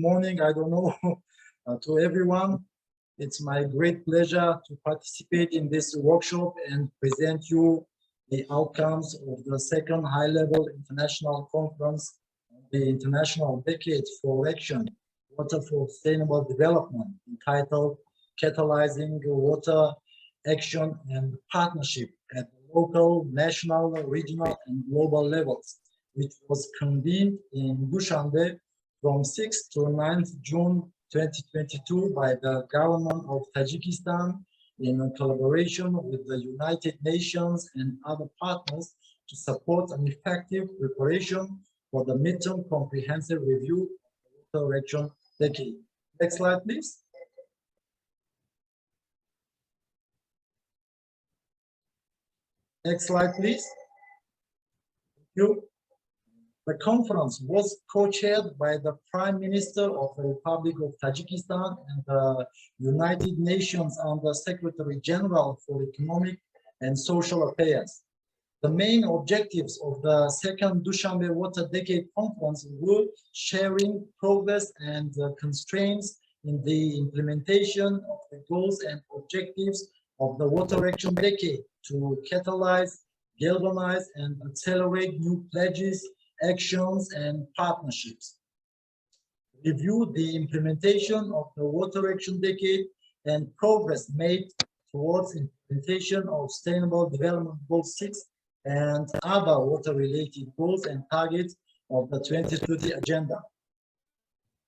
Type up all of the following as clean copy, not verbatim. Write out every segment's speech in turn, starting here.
morning, I don't know, to everyone. It's my great pleasure to participate in this workshop and present you the outcomes of the second high-level international conference, the International Decade for Action, Water for Sustainable Development, entitled Catalyzing Water Action and Partnership at local, national, regional, and global levels, which was convened in Dushanbe from 6th to 9th June 2022 by the government of Tajikistan in collaboration with the United Nations and other partners to support an effective preparation for the midterm comprehensive review of the water action decade. Next slide, please. Next slide, please. Thank you. The conference was co-chaired by the Prime Minister of the Republic of Tajikistan and the United Nations Under Secretary General for Economic and Social Affairs. The main objectives of the second Dushanbe Water Decade Conference were sharing progress and constraints in the implementation of the goals and objectives of the Water Action Decade to catalyze, galvanize, and accelerate new pledges, actions, and partnerships. Review the implementation of the Water Action Decade and progress made towards implementation of Sustainable Development Goal 6 and other water-related goals and targets of the 2030 Agenda.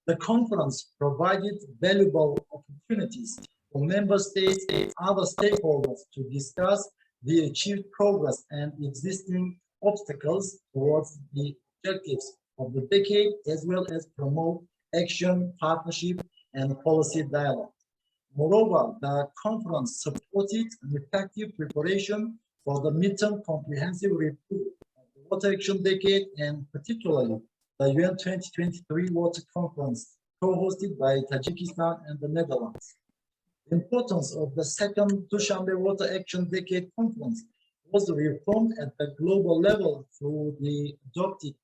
The conference provided valuable opportunities for member states and other stakeholders to discuss the achieved progress and existing obstacles towards the objectives of the decade, as well as promote action, partnership, and policy dialogue. Moreover, the conference supported an effective preparation for the midterm comprehensive review of the Water Action Decade, and particularly the UN 2023 Water Conference, co-hosted by Tajikistan and the Netherlands. The importance of the second Dushanbe Water Action Decade Conference was reaffirmed at the global level through the adopted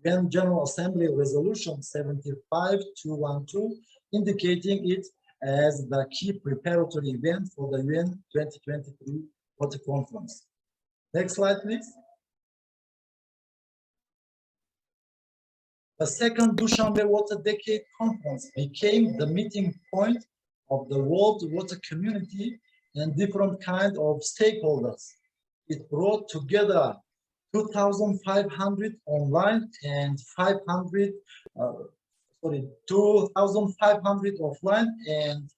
UN General Assembly Resolution 75212, indicating it as the key preparatory event for the UN 2023 Water Conference. Next slide, please. The second Dushanbe Water Decade Conference became the meeting point of the world water community and different kinds of stakeholders. It brought together 2,500 online and 2,500 offline and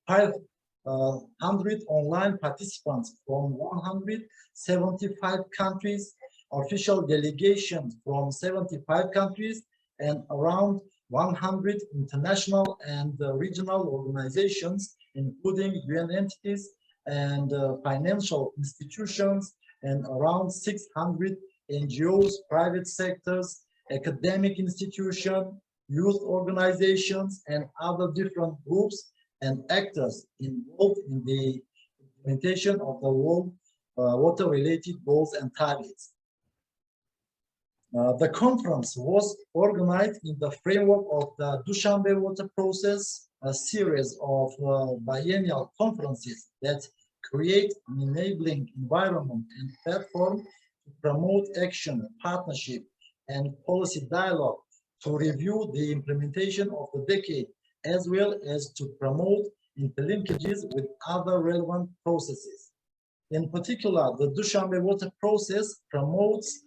500 online participants from 175 countries, official delegations from 75 countries, and around 100 international and regional organizations, including UN entities and financial institutions, and around 600 NGOs, private sectors, academic institutions, youth organizations, and other different groups and actors involved in the implementation of the world water-related goals and targets. The conference was organized in the framework of the Dushanbe Water Process, a series of biennial conferences that create an enabling environment and platform to promote action, partnership, and policy dialogue, to review the implementation of the decade, as well as to promote interlinkages with other relevant processes. In particular, the Dushanbe Water Process promotes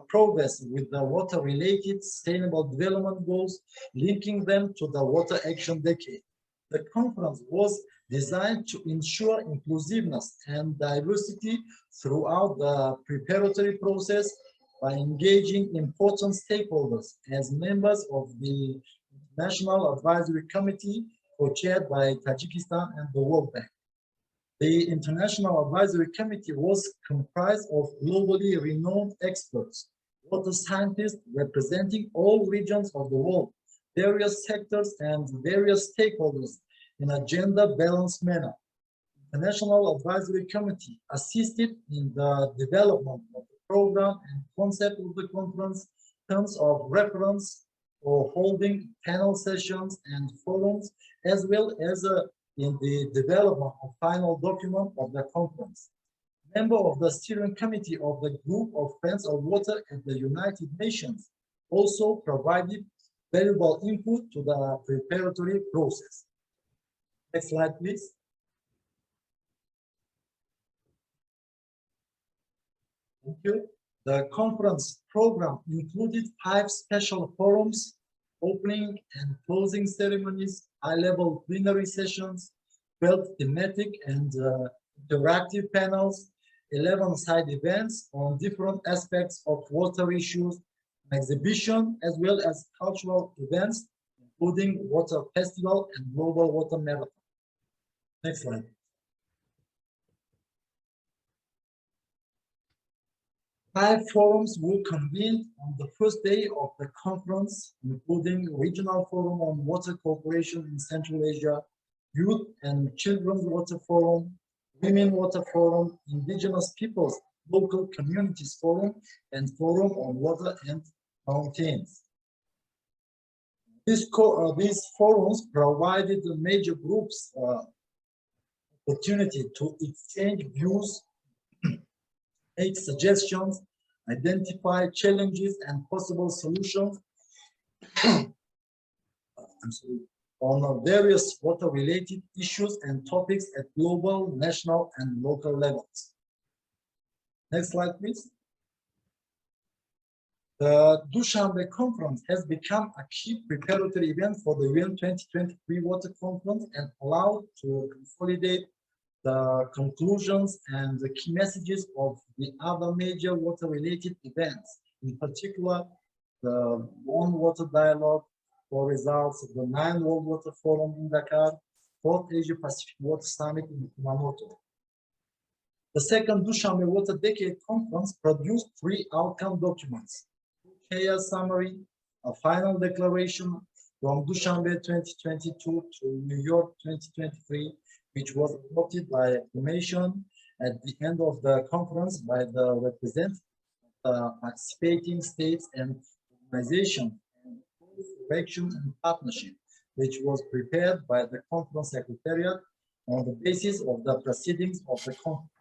progress with the water-related sustainable development goals, linking them to the Water Action Decade. The conference was designed to ensure inclusiveness and diversity throughout the preparatory process by engaging important stakeholders as members of the National Advisory Committee, co-chaired by Tajikistan and the World Bank. The International Advisory Committee was comprised of globally renowned experts, water scientists representing all regions of the world, various sectors and various stakeholders in a gender-balanced manner. The National Advisory Committee assisted in the development of the program and concept of the conference, terms of reference, for holding panel sessions and forums, as well as in the development of final document of the conference. Member of the steering committee of the Group of Friends of Water at the United Nations also provided valuable input to the preparatory process. Next slide, please. Thank you. The conference program included 5 special forums, opening and closing ceremonies, high-level plenary sessions, 12 thematic and interactive panels, 11 side events on different aspects of water issues, an exhibition, as well as cultural events, including water festival and global water marathon. Next slide. Five forums were convened on the first day of the conference, including Regional Forum on Water Cooperation in Central Asia, Youth and Children's Water Forum, Women Water Forum, Indigenous Peoples Local Communities Forum, and Forum on Water and Mountains. These forums provided the major groups opportunity to exchange views, make suggestions, identify challenges and possible solutions on various water-related issues and topics at global, national, and local levels. Next slide, please. The Dushanbe Conference has become a key preparatory event for the UN 2023 Water Conference and allowed to consolidate the conclusions and the key messages of the other major water-related events, in particular, the One Water Dialogue for results of the 9th World Water Forum in Dakar, 4th Asia-Pacific Water Summit in Kumamoto. The second Dushanbe Water Decade Conference produced 3 outcome documents: a summary, a final declaration from Dushanbe 2022 to New York 2023, which was adopted by acclamation at the end of the conference by the representatives of the participating states and organizations, and for action and partnership, which was prepared by the conference secretariat on the basis of the proceedings of the conference.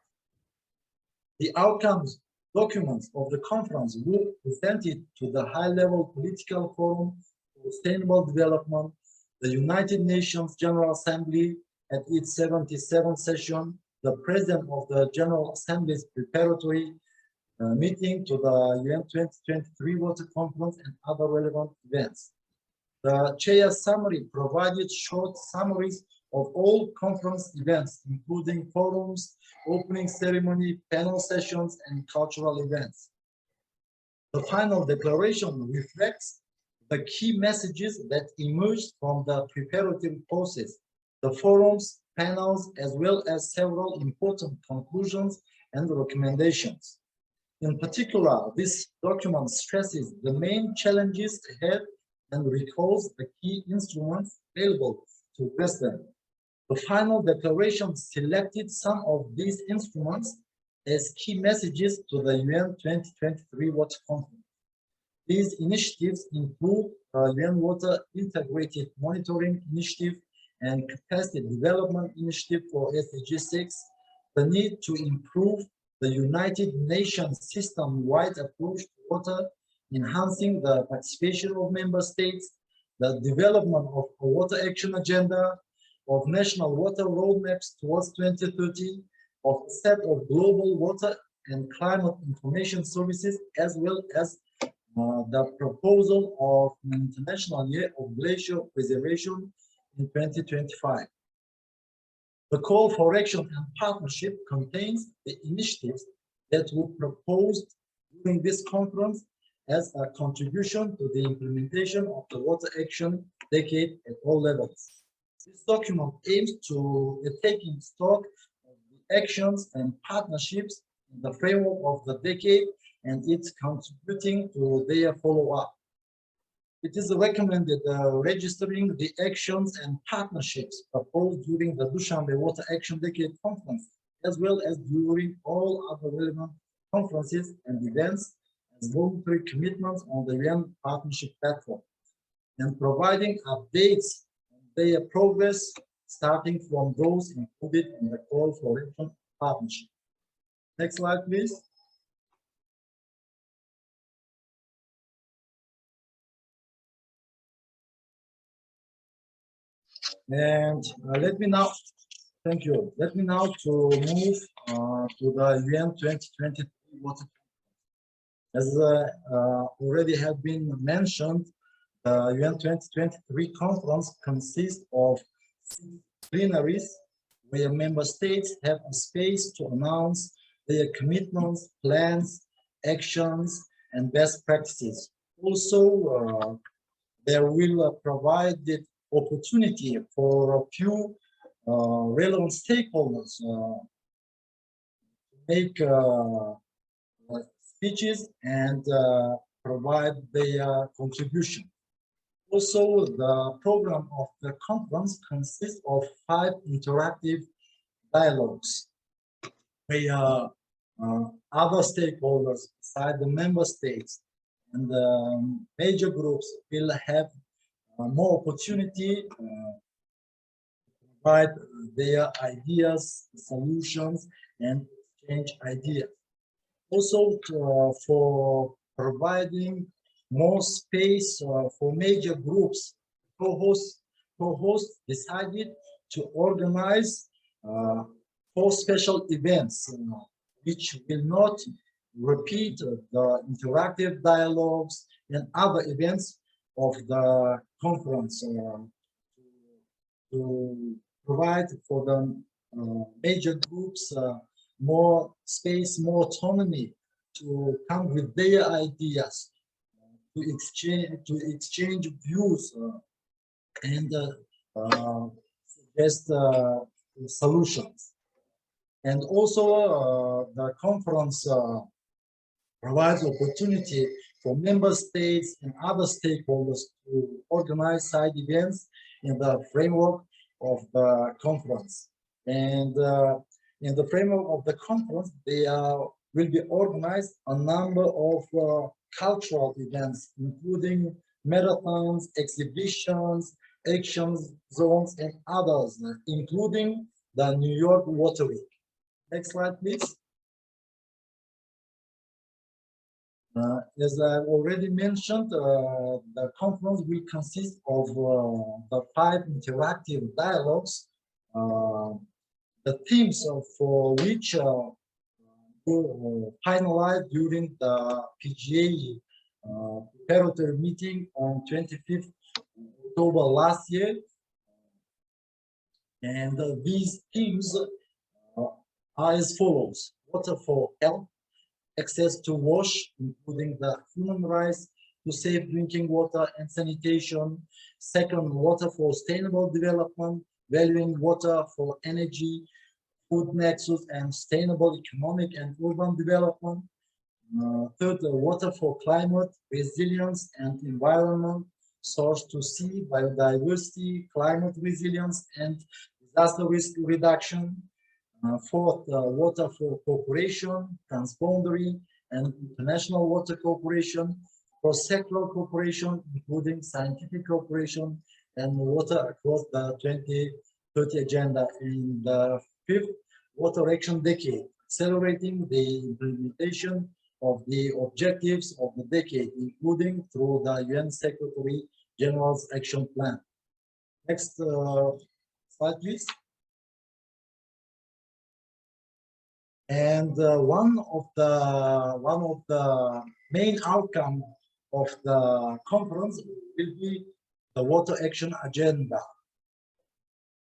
The outcomes documents of the conference were presented to the high-level political forum for sustainable development, the United Nations General Assembly at its 77th session, the President of the General Assembly's preparatory meeting to the UN 2023 Water Conference, and other relevant events. The chair summary provided short summaries of all conference events, including forums, opening ceremony, panel sessions, and cultural events. The final declaration reflects the key messages that emerged from the preparatory process, the forums, panels, as well as several important conclusions and recommendations. In particular, this document stresses the main challenges ahead and recalls the key instruments available to address them. The final declaration selected some of these instruments as key messages to the UN 2023 Water Conference. These initiatives include the UN Water Integrated Monitoring Initiative and Capacity Development Initiative for SDG 6, the need to improve the United Nations system-wide approach to water, enhancing the participation of member states, the development of a water action agenda, of national water roadmaps towards 2030, of a set of global water and climate information services, as well as the proposal of an international year of glacier preservation in 2025. The call for action and partnership contains the initiatives that were proposed during this conference as a contribution to the implementation of the water action decade at all levels. This document aims to taking stock of the actions and partnerships in the framework of the decade, and it's contributing to their follow-up. It is recommended registering the actions and partnerships proposed during the Dushanbe Water Action Decade Conference, as well as during all other relevant conferences and events, as voluntary commitments on the UN Partnership Platform. and providing updates on their progress, starting from those included in the call for action partnership. Next slide, please. And let me now, thank you. Let me now to move to the UN 2023 water. As already have been mentioned, the UN 2023 conference consists of 6 plenaries where member states have a space to announce their commitments, plans, actions, and best practices. Also, there will provide the opportunity for a few relevant stakeholders to make speeches and provide their contribution. Also, the program of the conference consists of 5 interactive dialogues where other stakeholders beside the member states and the major groups will have more opportunity to provide their ideas, solutions, and exchange ideas. Also, for providing more space for major groups, co-hosts decided to organize 4 special events, which will not repeat the interactive dialogues and other events of the conference to provide for the major groups more space, more autonomy to come with their ideas, to exchange views and suggest solutions. And also the conference provides opportunity for member states and other stakeholders to organize side events in the framework of the conference. And in the framework of the conference, will be organized a number of cultural events, including marathons, exhibitions, actions zones, and others, including the New York Water Week. Next slide, please. As I've already mentioned, the conference will consist of the 5 interactive dialogues, the themes for which were finalized during the PGA preparatory meeting on 25th October last year. And these themes are as follows: water for health, access to wash, including the human rights to safe drinking water and sanitation. Second, water for sustainable development, valuing water for energy, food nexus, and sustainable economic and urban development. Third, water for climate, resilience, and environment, source to sea, biodiversity, climate resilience, and disaster risk reduction. Fourth, water for cooperation, transboundary and international water cooperation, cross-sectoral cooperation, including scientific cooperation and water across the 2030 agenda. In the 5th, water action decade, accelerating the implementation of the objectives of the decade, including through the UN Secretary General's Action Plan. Next slide, please. And one of the main outcomes of the conference will be the water action agenda.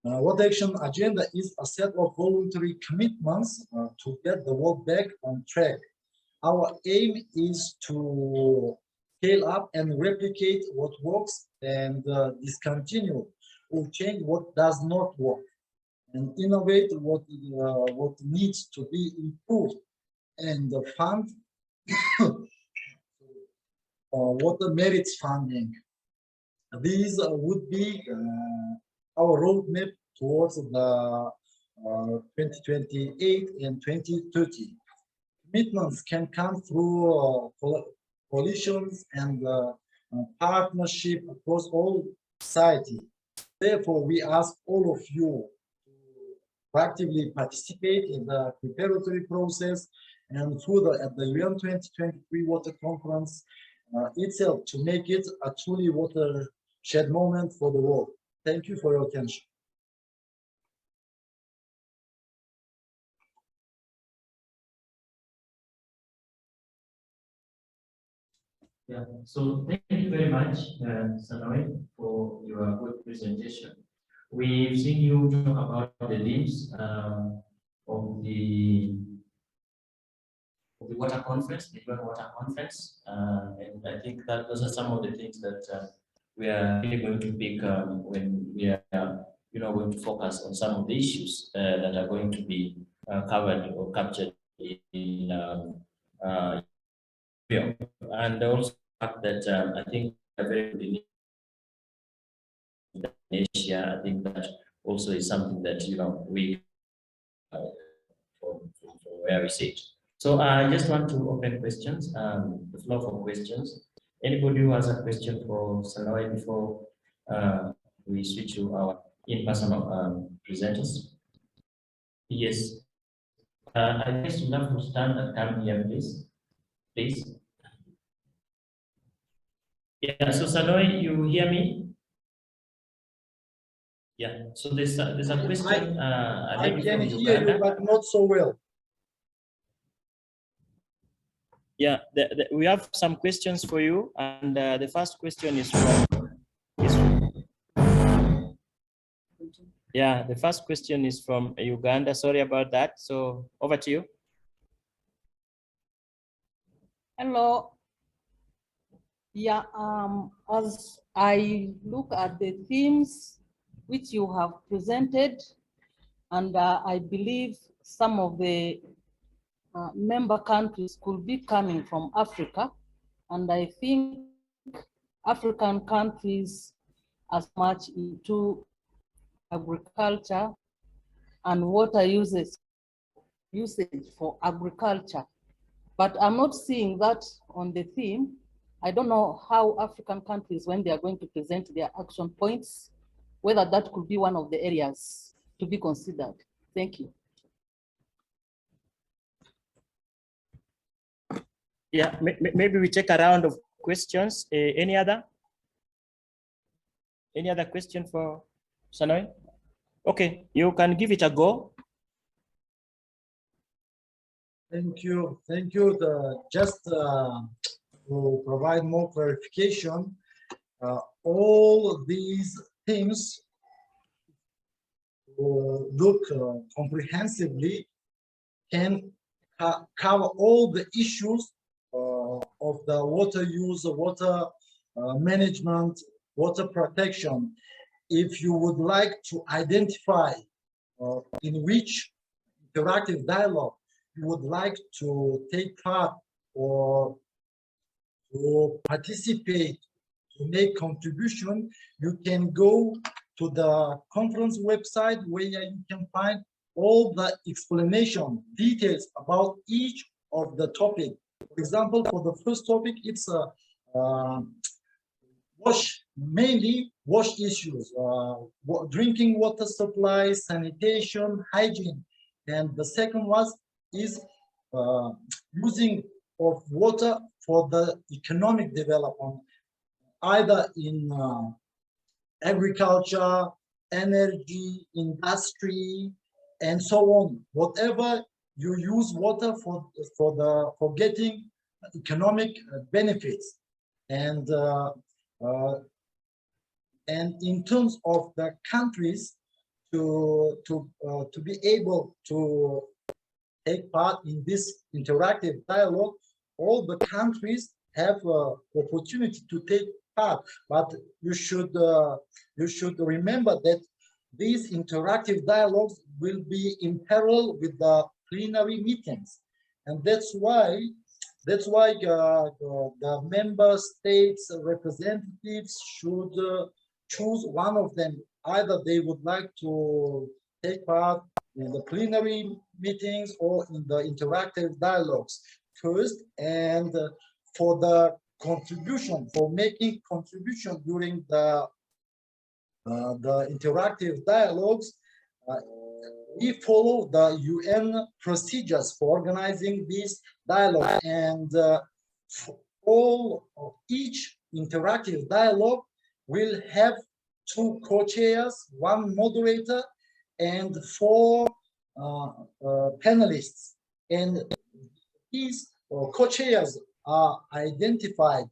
Water action agenda is a set of voluntary commitments to get the world back on track. Our aim is to scale up and replicate what works and discontinue or change what does not work, and innovate what needs to be improved, and fund water merits funding. These would be our roadmap towards the 2028 and 2030. Commitments can come through coalitions and partnership across all society. Therefore, we ask all of you to actively participate in the preparatory process and further at the UN 2023 Water Conference itself to make it a truly watershed moment for the world. Thank you for your attention. Yeah, so thank you very much, Sanoi, for your good presentation. We've seen you talk about the themes of the water conference, the UN Water Conference, and I think that those are some of the things that we are really going to pick when we are, going to focus on some of the issues that are going to be covered or captured in video. And also the fact that I think very good in Asia. I think that also is something that we from where we sit. So I just want to open questions, the floor for questions. Anybody who has a question for Sanoi before we switch to our in-person presenters? Yes. I guess you have to stand and come here, please. Please. Yeah, so Sanoi, you hear me? Yeah, so there's a question. I can hear you, but not so well. Yeah, we have some questions for you, and the first question is yeah, the first question is from Uganda. Sorry about that. So over to you. Hello. Yeah, as I look at the themes which you have presented, and I believe some of the member countries could be coming from Africa, and I think African countries as much into agriculture and water usage for agriculture. But I'm not seeing that on the theme. I don't know how African countries, when they are going to present their action points, whether that could be one of the areas to be considered. Thank you. Yeah, maybe we take a round of questions. Any other question for Sanoi? Okay, you can give it a go. Thank you. Thank you. Just to provide more clarification, all these things look comprehensively can cover all the issues of the water use, water management, water protection. If you would like to identify in which interactive dialogue you would like to take part or to participate, to make contribution, you can go to the conference website where you can find all the explanation, details about each of the topic. For example, for the first topic, it's mainly wash issues, drinking water supply, sanitation, hygiene. And the second one is using of water for the economic development, either in agriculture, energy, industry, and so on. Whatever you use water for getting economic benefits, and in terms of the countries to be able to take part in this interactive dialogue, all the countries have opportunity to take part, but you should remember that these interactive dialogues will be in parallel with the plenary meetings, and that's why the member states representatives should choose one of them. Either they would like to take part in the plenary meetings or in the interactive dialogues first, and for the contribution, for making contribution during the interactive dialogues. We follow the UN procedures for organizing these dialogues, and each interactive dialogue will have 2 co-chairs, 1 moderator, and 4 panelists. And these co-chairs are identified,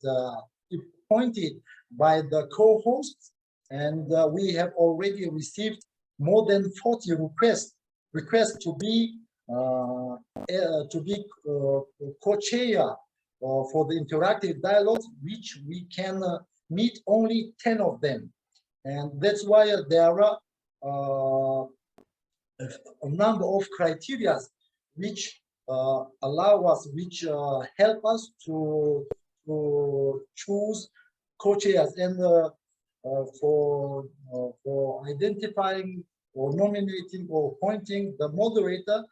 appointed by the co-hosts, and we have already received more than 40 requests to be co-chair for the interactive dialogues, which we can meet only 10 of them. And that's why there are a number of criteria which allow us, which help us to choose co-chairs, and for identifying or nominating or appointing the moderator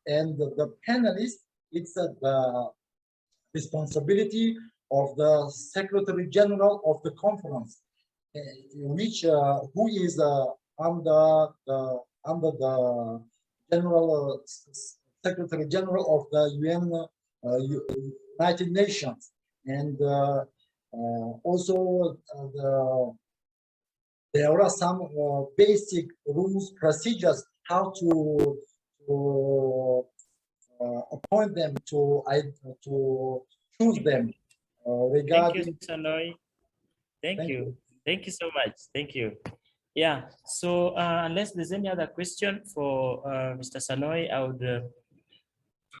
and the panelists. It's the responsibility of the Secretary General of the conference, which who is under the General Secretary General of the United Nations, and also there are some basic rules, procedures, how to appoint them, to choose them. Regarding. Thank you, Sanoi. Thank you. Thank you so much. Thank you. Yeah. So unless there's any other question for Mr. Sanoi, I would